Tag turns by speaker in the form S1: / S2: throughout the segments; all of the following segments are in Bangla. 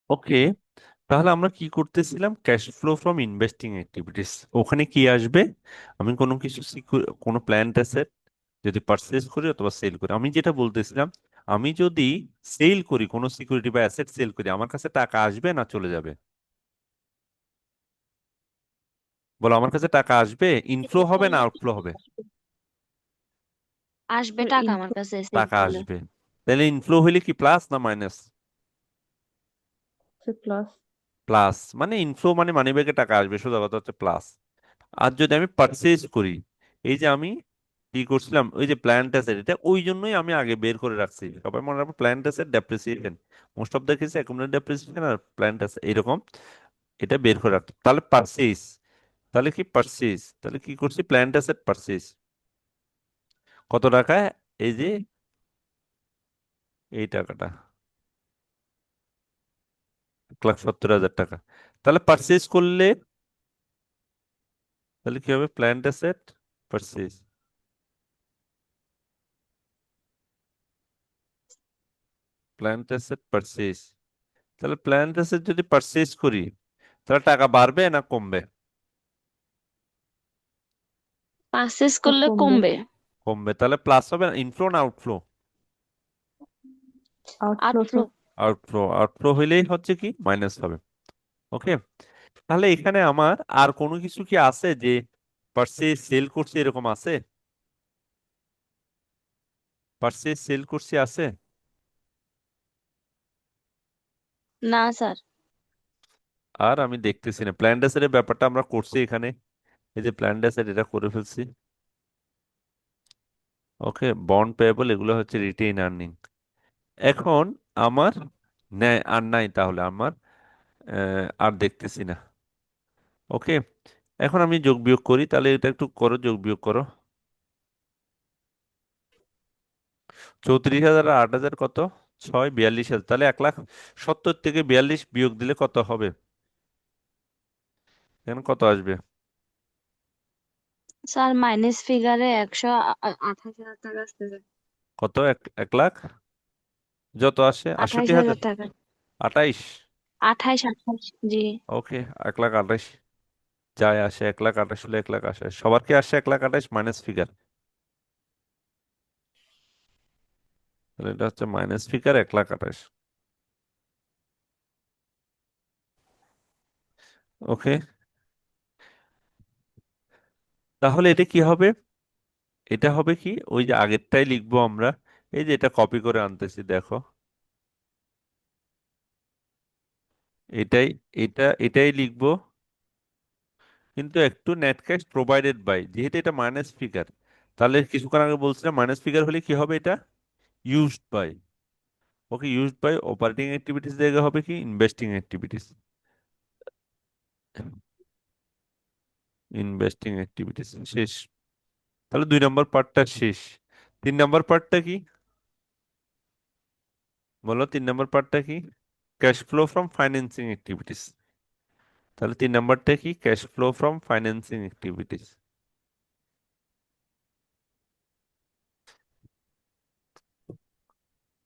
S1: ওকে, তাহলে আমরা কি করতেছিলাম? Cash flow from investing activities. ওখানে কি আসবে? আমি কোনো কিছু কোনো প্ল্যান্ট অ্যাসেট যদি পারচেজ করি অথবা সেল করি, আমি যেটা বলতেছিলাম, আমি যদি সেল করি, কোনো সিকিউরিটি বা অ্যাসেট সেল করি, আমার কাছে টাকা আসবে না চলে যাবে? বলো, আমার কাছে টাকা আসবে, ইনফ্লো হবে না আউটফ্লো হবে?
S2: আসবে টাকা আমার
S3: ইনফ্লো
S2: কাছে সেল
S1: টাকা
S2: করলে।
S1: আসবে। তাহলে ইনফ্লো হইলে কি প্লাস না মাইনাস?
S3: প্লাস।
S1: প্লাস। মানে ইনফ্লো মানে মানি ব্যাগে টাকা আসবে, সোজা কথা হচ্ছে প্লাস। আর যদি আমি পারচেজ করি, এই যে আমি কি করছিলাম, ওই যে প্ল্যান্ট অ্যাসেট, এটা ওই জন্যই আমি আগে বের করে রাখছি। সবাই মনে রাখবো, plant asset depreciation, most of the কেসে অ্যাকুমুলেটেড ডেপ্রিসিয়েশন আর প্ল্যান্ট অ্যাসেট এরকম, এটা বের করে রাখতো। তাহলে পারচেজ, তাহলে কি পারচেজ, তাহলে কি করছি, প্ল্যান্ট অ্যাসেট পারচেজ কত টাকায়? এই যে এই টাকাটা, 1,70,000 টাকা। তাহলে পারচেজ করলে, তাহলে কি হবে? Plant asset purchase, plant asset purchase. তাহলে প্ল্যান্ট অ্যাসেট যদি পারচেজ করি, তাহলে টাকা বাড়বে না কমবে?
S2: পারচেজ
S3: এটা
S2: করলে
S3: কমবে।
S2: কমবে।
S1: কমবে। তাহলে প্লাস হবে না, ইনফ্লো না আউটফ্লো?
S3: আউটফ্লো তো।
S2: আউটফ্লো।
S1: আউটফ্লো। আউটফ্লো হইলেই হচ্ছে কি মাইনাস হবে। ওকে, তাহলে এখানে আমার আর কোনো কিছু কি আছে যে পারচেজ সেল করছি এরকম আছে? পারচেজ সেল করছি আছে?
S2: না স্যার।
S1: আর আমি দেখতেছি না প্ল্যান্ট অ্যাসেটের ব্যাপারটা আমরা করছি এখানে, এই যে প্ল্যান্ট অ্যাসেট এটা করে ফেলছি। ওকে, বন্ড পেয়েবল এগুলো হচ্ছে রিটেইন আর্নিং। এখন আমার নেয় আর নাই, তাহলে আমার আর দেখতেছি না। ওকে, এখন আমি যোগ বিয়োগ করি, তাহলে এটা একটু করো, যোগ বিয়োগ করো। 34,000 আর 8,000 কত? 6, 42,000। তাহলে 1,70,000 থেকে 42 বিয়োগ দিলে কত হবে? এখানে কত আসবে?
S2: স্যার মাইনাস ফিগারে 128,000 টাকা আসতেছে।
S1: কত? 1 লাখ যত আসে,
S2: আঠাইশ
S1: 68,000।
S2: হাজার টাকা
S1: 28।
S2: 28 জি।
S1: ওকে, 1,28,000 যায় আসে, 1,28,000 হলে 1,28,000 সবার কি আসে? 1,28,000 মাইনাস ফিগার, তাহলে এটা হচ্ছে মাইনাস ফিগার 1,28,000। ওকে, তাহলে এটা কি হবে? এটা হবে কি, ওই যে আগেরটাই লিখবো আমরা, এই যে এটা কপি করে আনতেছি দেখো, এটাই, এটাই লিখবো। কিন্তু একটু নেট ক্যাশ প্রোভাইডেড বাই, যেহেতু এটা মাইনাস ফিগার, তাহলে কিছুক্ষণ আগে বলছিলাম মাইনাস ফিগার হলে কি হবে? এটা used by. Okay, used by operating activities জায়গা হবে কি ইনভেস্টিং অ্যাক্টিভিটিস, ইনভেস্টিং অ্যাক্টিভিটিস শেষ। তাহলে 2 নম্বর পার্টটা শেষ। 3 নম্বর পার্টটা কি? বলো, 3 নম্বর পার্টটা কি? Cash flow from financing activities. তাহলে 3 নম্বরটা কি? Cash flow from financing activities.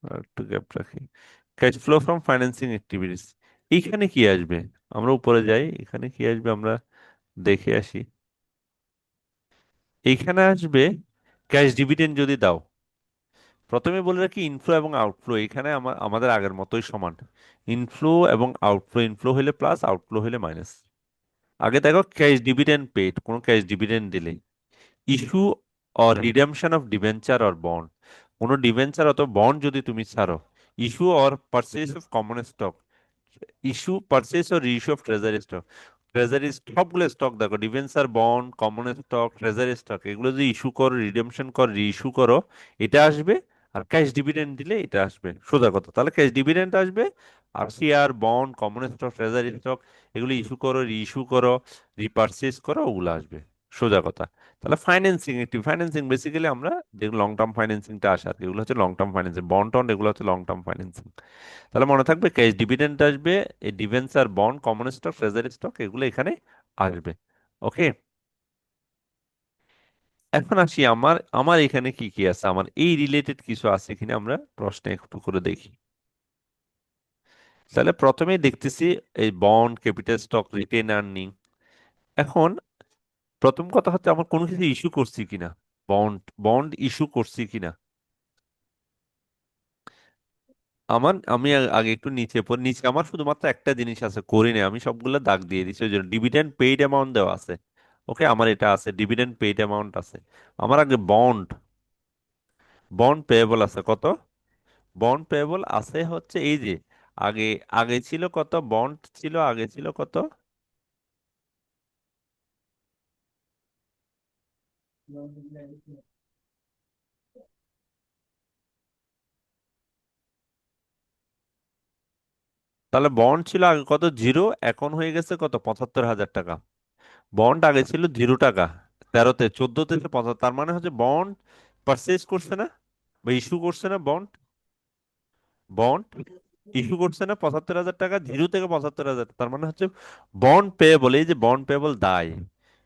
S1: আর একটু গ্যাপ রাখি। Cash flow from financing activities, এইখানে কি আসবে? আমরা উপরে যাই, এখানে কি আসবে আমরা দেখে আসি। এইখানে আসবে ক্যাশ ডিভিডেন্ড যদি দাও। প্রথমে বলে রাখি, ইনফ্লো এবং আউটফ্লো এখানে আমাদের আগের মতোই সমান। ইনফ্লো এবং আউটফ্লো, ইনফ্লো হলে প্লাস, আউটফ্লো হলে মাইনাস। আগে দেখো, ক্যাশ ডিভিডেন্ড পেড, কোনো ক্যাশ ডিভিডেন্ড দিলে, issue or redemption of debenture or bond, কোনো ডিবেঞ্চার অথবা বন্ড যদি তুমি ছাড়ো, issue or purchase of common stock, issue purchase ও reissue of treasury stock. Treasury সবগুলো স্টক দেখো, debenture, bond, common stock, treasury stock, এগুলো যদি ইস্যু করো, রিডেমশন করো, রিইস্যু করো, এটা আসবে। আর ক্যাশ ডিভিডেন্ড দিলে এটা আসবে, সোজা কথা। তাহলে ক্যাশ ডিভিডেন্ড আসবে, আর share, bond, common stock, treasury stock, এগুলো ইস্যু করো, রিইস্যু করো, রিপারচেজ করো, ওগুলো আসবে, সোজা কথা। তাহলে ফাইন্যান্সিং, একটি ফাইন্যান্সিং বেসিক্যালি আমরা যেগুলো লং টার্ম ফাইন্যান্সিংটা আসে আর কি, এগুলো হচ্ছে লং টার্ম ফাইন্যান্সিং, বন্ড টন্ড এগুলো হচ্ছে লং টার্ম ফাইন্যান্সিং। তাহলে মনে থাকবে, ক্যাশ ডিভিডেন্ড আসবে, এই debenture, bond, common stock, treasury stock, এগুলো এখানে আসবে। ওকে, এখন আসি আমার আমার এখানে কি কি আছে, আমার এই রিলেটেড কিছু আছে কিনা আমরা প্রশ্নে একটু করে দেখি। তাহলে প্রথমেই দেখতেছি এই bond, capital stock, written earning. এখন প্রথম কথা হচ্ছে আমার কোনো কিছু ইস্যু করছি কিনা, বন্ড বন্ড ইস্যু করছি কিনা। আমি আগে একটু নিচে আমার শুধুমাত্র একটা জিনিস আছে করিনি, আমি সবগুলো দাগ দিয়ে দিচ্ছি, ওই জন্য ডিভিডেন্ড পেইড অ্যামাউন্ট দেওয়া আছে। ওকে, আমার এটা আছে, ডিভিডেন্ড পেইড অ্যামাউন্ট আছে। আমার আগে বন্ড বন্ড পেয়েবল আছে কত? বন্ড পেয়েবল আছে হচ্ছে এই যে আগে আগে ছিল কত বন্ড ছিল, আগে ছিল কত? তাহলে বন্ড ছিল আগে কত, জিরো। এখন হয়ে গেছে কত, 75,000 টাকা। বন্ড আগে ছিল 0 টাকা, 13-তে 14-তে 75, তার মানে হচ্ছে বন্ড পারচেজ করছে না বা ইস্যু করছে না, বন্ড বন্ড ইস্যু করছে না 75,000 টাকা, 0 থেকে 75,000, তার মানে হচ্ছে বন্ড পেয়েবল। এই যে বন্ড পেয়েবল দায়,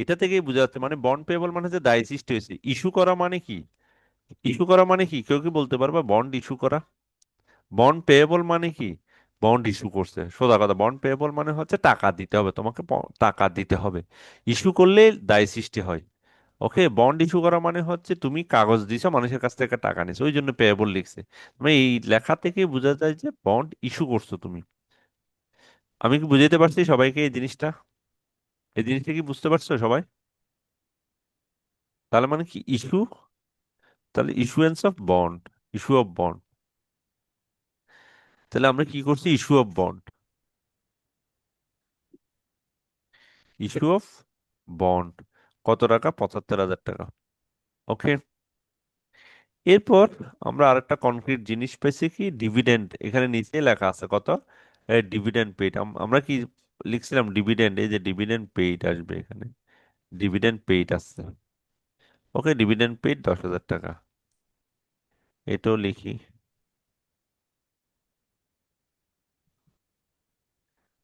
S1: এটা থেকেই বোঝা যাচ্ছে, মানে বন্ড পেয়েবল মানে হচ্ছে দায় সৃষ্টি হয়েছে। ইস্যু করা মানে কি? ইস্যু করা মানে কি, কেউ কি বলতে পারবা বন্ড ইস্যু করা? বন্ড পেয়েবল মানে কি? বন্ড ইস্যু করছে, সোজা কথা, বন্ড পেয়েবল মানে হচ্ছে টাকা দিতে হবে তোমাকে, টাকা দিতে হবে। ইস্যু করলে দায় সৃষ্টি হয়। ওকে, বন্ড ইস্যু করা মানে হচ্ছে তুমি কাগজ দিছো, মানুষের কাছ থেকে টাকা নিছো, ওই জন্য পেয়েবল লিখছে। মানে এই লেখা থেকে বোঝা যায় যে বন্ড ইস্যু করছো তুমি। আমি কি বুঝাইতে পারছি সবাইকে এই জিনিসটা? এই জিনিসটা কি বুঝতে পারছো সবাই? তাহলে মানে কি ইস্যু, তাহলে issuance of bond, issue of bond. তাহলে আমরা কি করছি, issue of bond, issue of bond. কত টাকা, 75,000 টাকা। ওকে, এরপর আমরা আরেকটা কনক্রিট জিনিস পেয়েছি কি, ডিভিডেন্ড। এখানে নিচে লেখা আছে কত, ডিভিডেন্ড পেইড। আমরা কি লিখছিলাম, ডিভিডেন্ড, এই যে ডিভিডেন্ড পেইড আসবে এখানে, ডিভিডেন্ড পেইড আসছে। ওকে, ডিভিডেন্ড পেইড 10,000 টাকা, এটাও লিখি,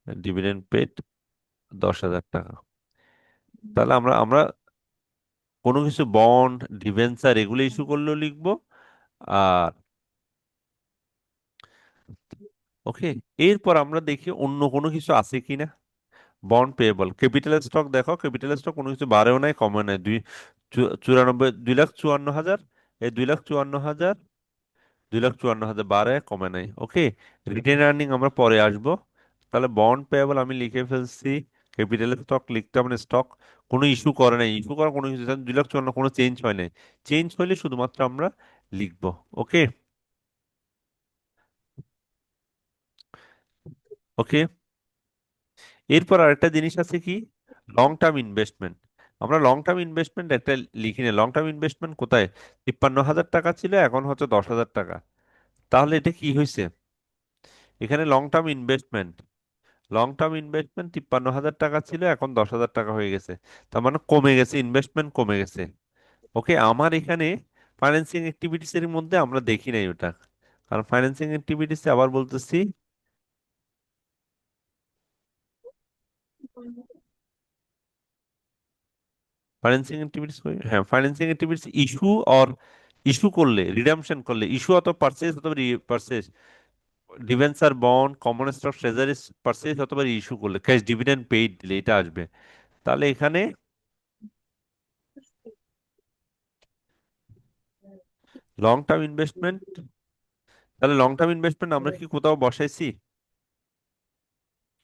S1: ডিভিডেন্ড পেইড 10,000 টাকা। তাহলে আমরা আমরা কোনো কিছু বন্ড, ডিবেঞ্চার এগুলো ইস্যু করলেও লিখবো। আর ওকে, এরপর আমরা দেখি অন্য কোনো কিছু আছে কিনা। বন্ড পেয়েবল, ক্যাপিটাল স্টক দেখো, ক্যাপিটাল স্টক কোনো কিছু বাড়েও নাই কমে নাই, 2,94,000, এই 2,54,000, 2,54,000 বাড়ে কমে নাই। ওকে, রিটেন আর্নিং আমরা পরে আসবো। তাহলে বন্ড পেয়েবল আমি লিখে ফেলছি, ক্যাপিটাল স্টক লিখতে মানে স্টক কোনো ইস্যু করে নাই, ইস্যু করা কোনো কিছু 2,54,000 কোনো চেঞ্জ হয় নাই, চেঞ্জ হলে শুধুমাত্র আমরা লিখবো। ওকে, ওকে, এরপর আরেকটা জিনিস আছে কি, লং টার্ম ইনভেস্টমেন্ট। আমরা লং টার্ম ইনভেস্টমেন্ট একটা লিখি না, লং টার্ম ইনভেস্টমেন্ট কোথায়, 53,000 টাকা ছিল, এখন হচ্ছে 10,000 টাকা। তাহলে এটা কি হয়েছে, এখানে লং টার্ম ইনভেস্টমেন্ট 53,000 টাকা ছিল, এখন 10,000 টাকা হয়ে গেছে, তার মানে কমে গেছে, ইনভেস্টমেন্ট কমে গেছে। ওকে, আমার এখানে ফাইন্যান্সিং অ্যাক্টিভিটিস এর মধ্যে আমরা দেখি নাই ওটা, কারণ ফাইন্যান্সিং অ্যাক্টিভিটিস আবার বলতেছি, ফাইন্যান্সিং অ্যাক্টিভিটিস, হ্যাঁ financing activities issue or issue করলে, রিডাম্পশন করলে, ইস্যু অথবা পারচেজ অথবা purchase, debenture, bond, common stock, treasury purchase অথবা ইস্যু করলে, ক্যাশ ডিভিডেন্ড পেইড দিলে এটা আসবে। তাহলে এখানে লং টার্ম ইনভেস্টমেন্ট, তাহলে লং টার্ম ইনভেস্টমেন্ট আমরা কি কোথাও বসাইছি?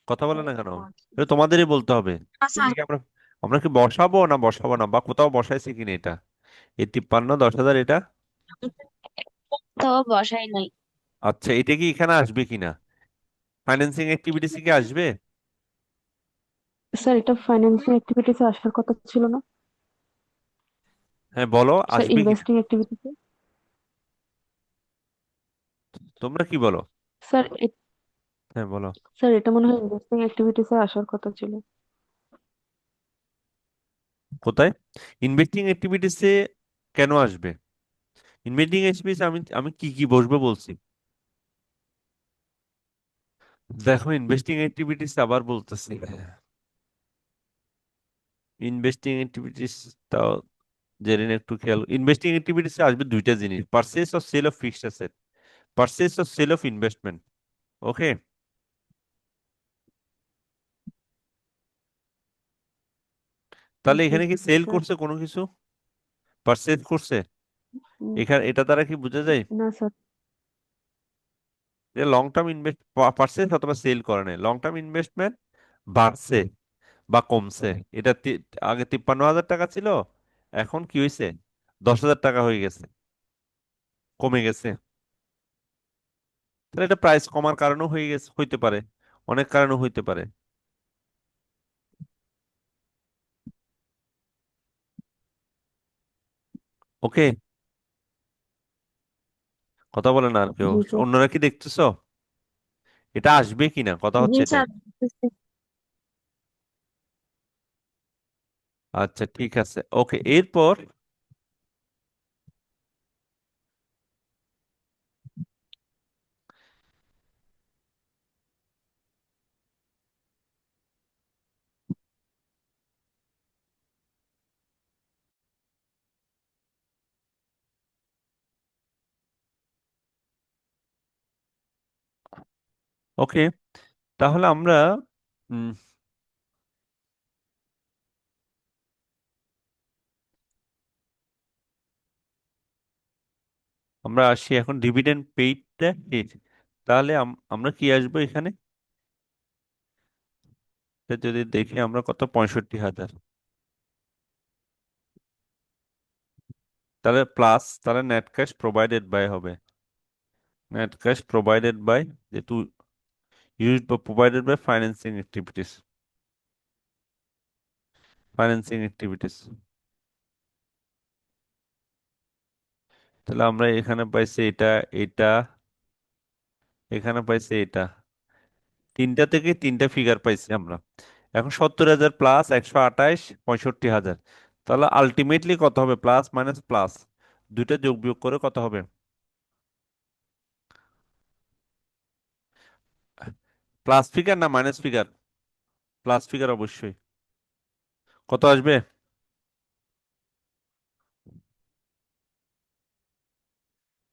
S1: কথা বলে না কেন? এটা তোমাদেরই বলতে হবে।
S2: আচ্ছা,
S1: এটা কি আমরা আমরা কি বসাবো না বসাবো না, বা কোথাও বসাইছি কিনা এটা, এই 53,10,000 এটা?
S2: তো বসাই নাই।
S1: আচ্ছা, এটা কি এখানে আসবে কিনা, ফাইন্যান্সিং অ্যাক্টিভিটিস কি আসবে?
S3: স্যার এটা ফাইন্যান্সিং অ্যাক্টিভিটিসে আসার কথা ছিল না?
S1: হ্যাঁ বলো,
S3: স্যার
S1: আসবে কিনা?
S3: ইনভেস্টিং অ্যাক্টিভিটিসে।
S1: তোমরা কি বলো?
S3: স্যার
S1: হ্যাঁ বলো।
S3: স্যার এটা মনে হয় ইনভেস্টিং অ্যাক্টিভিটিসে আসার কথা ছিল।
S1: কোথায় ইনভেস্টিং অ্যাক্টিভিটিসে কেন আসবে? ইনভেস্টিং অ্যাক্টিভিটিস আমি আমি কি কি বসবে বলছি। দেখো, ইনভেস্টিং অ্যাক্টিভিটিস আবার বলতেছি, ইনভেস্টিং অ্যাক্টিভিটিস তাও জেনে একটু খেয়াল, ইনভেস্টিং অ্যাক্টিভিটিসে আসবে দুইটা জিনিস, purchase or sale of fixed asset, purchase or sale of investment. Okay, তাহলে
S3: জি
S1: এখানে কি সেল
S3: স্যার।
S1: করছে কোনো কিছু, পারচেজ করছে?
S3: উম,
S1: এখানে এটা দ্বারা কি বোঝা যায়
S3: না স্যার।
S1: যে লং টার্ম ইনভেস্ট, পারচেজ অথবা সেল করে নাই, লং টার্ম ইনভেস্টমেন্ট বাড়ছে বা কমছে? এটা আগে 53,000 টাকা ছিল, এখন কি হয়েছে, 10,000 টাকা হয়ে গেছে, কমে গেছে। তাহলে এটা প্রাইস কমার কারণেও হয়ে গেছে, হইতে পারে, অনেক কারণে হইতে পারে। ওকে, কথা বলে না আর কেউ?
S3: জি স্যার।
S1: অন্যরা কি দেখতেছো? এটা আসবে কিনা, কথা
S2: জি
S1: হচ্ছে এটাই।
S2: স্যার।
S1: আচ্ছা ঠিক আছে, ওকে। এরপর ওকে, তাহলে আমরা উম, আমরা আসি এখন ডিভিডেন্ড পেইডটা কি। তাহলে আমরা কি আসবো এখানে, এটা যদি দেখি আমরা কত, 65,000। তাহলে প্লাস, তাহলে নেট ক্যাশ প্রোভাইডেড বাই হবে, নেট ক্যাশ প্রোভাইডেড বাই, যেহেতু ইউজড বা provided by financing activities, financing activities. তাহলে আমরা এখানে পাইছি এটা, এটা, এখানে পাইছি এটা, তিনটা থেকে তিনটা ফিগার পাইছি আমরা। এখন 70,000 প্লাস 128, 65,000। তাহলে আলটিমেটলি কত হবে, প্লাস মাইনাস প্লাস, দুইটা যোগ বিয়োগ করে কত হবে? প্লাস ফিগার না মাইনাস ফিগার? প্লাস ফিগার অবশ্যই। কত আসবে?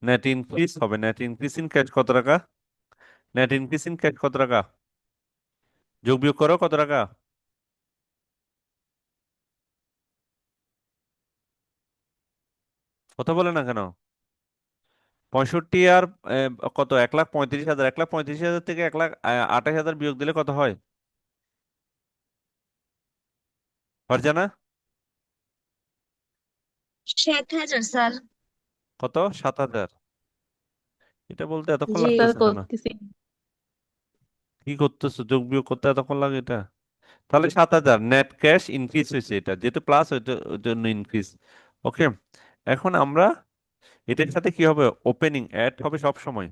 S1: নেট ইনক্রিজ হবে, নেট ইনক্রিজ ইন ক্যাশ কত টাকা, নেট ইনক্রিজ ইন ক্যাশ কত টাকা, যোগ বিয়োগ করো কত টাকা। কথা বলে না কেন? 65 আর কত, 1,35,000, 1,35,000 থেকে 1,28,000 বিয়োগ দিলে কত হয়, ফারজানা?
S2: 60,000 স্যার।
S1: কত, 7,000? এটা বলতে এতক্ষণ
S2: জি।
S3: স্যার
S1: লাগতেছে কেন?
S3: করতেছি।
S1: কি করতেছো, যোগ বিয়োগ করতে এতক্ষণ লাগে এটা? তাহলে 7,000 নেট ক্যাশ ইনক্রিজ হয়েছে, এটা যেহেতু প্লাস ওই জন্য ইনক্রিজ। ওকে, এখন আমরা এটার সাথে কি হবে, ওপেনিং অ্যাড হবে সব সময়,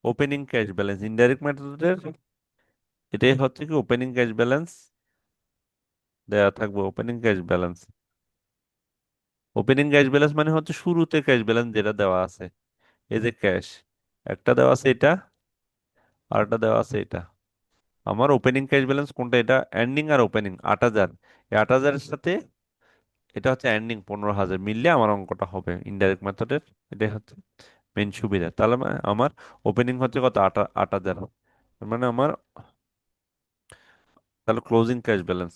S1: ওপেনিং ক্যাশ ব্যালেন্স ইনডাইরেক্ট মেথডের, এটাই হচ্ছে কি ওপেনিং ক্যাশ ব্যালেন্স, দেয়া থাকবে opening cash balance. Opening cash balance মানে হচ্ছে শুরুতে ক্যাশ ব্যালেন্স যেটা দেওয়া আছে, এই যে ক্যাশ, একটা দেওয়া আছে এটা, আর একটা দেওয়া আছে এটা। আমার ওপেনিং ক্যাশ ব্যালেন্স কোনটা, এটা এন্ডিং আর ওপেনিং 8,000, এই 8,000-এর সাথে এটা হচ্ছে এন্ডিং 15,000 মিললে আমার অঙ্কটা হবে ইনডাইরেক্ট মেথডের। এটাই হচ্ছে মেন সুবিধা। তাহলে আমার ওপেনিং হচ্ছে কত, 8,000। তার মানে আমার, তাহলে closing cash balance,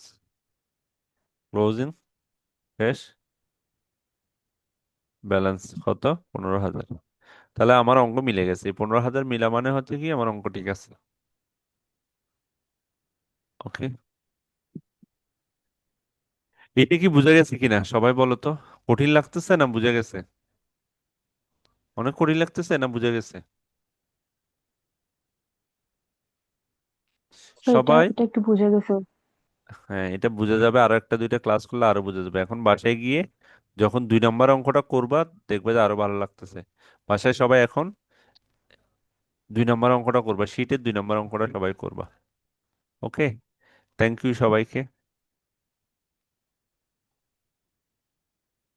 S1: closing cash balance কত, 15,000। তাহলে আমার অঙ্ক মিলে গেছে, এই 15,000 মিলা মানে হচ্ছে কি আমার অঙ্ক ঠিক আছে। ওকে, এটা কি বুঝা গেছে কিনা সবাই বলো তো, কঠিন লাগতেছে না বুঝা গেছে? অনেক কঠিন লাগতেছে না বুঝা গেছে?
S3: স্যার এটা
S1: সবাই,
S3: এটা একটু বুঝে গেছে।
S1: হ্যাঁ এটা বোঝা যাবে, আরো একটা দুইটা ক্লাস করলে আরো বোঝা যাবে। এখন বাসায় গিয়ে যখন 2 নম্বর অঙ্কটা করবা, দেখবে যে আরো ভালো লাগতেছে। বাসায় সবাই এখন 2 নম্বর অঙ্কটা করবা, শীটের 2 নম্বর অঙ্কটা সবাই করবা। ওকে, থ্যাংক ইউ সবাইকে।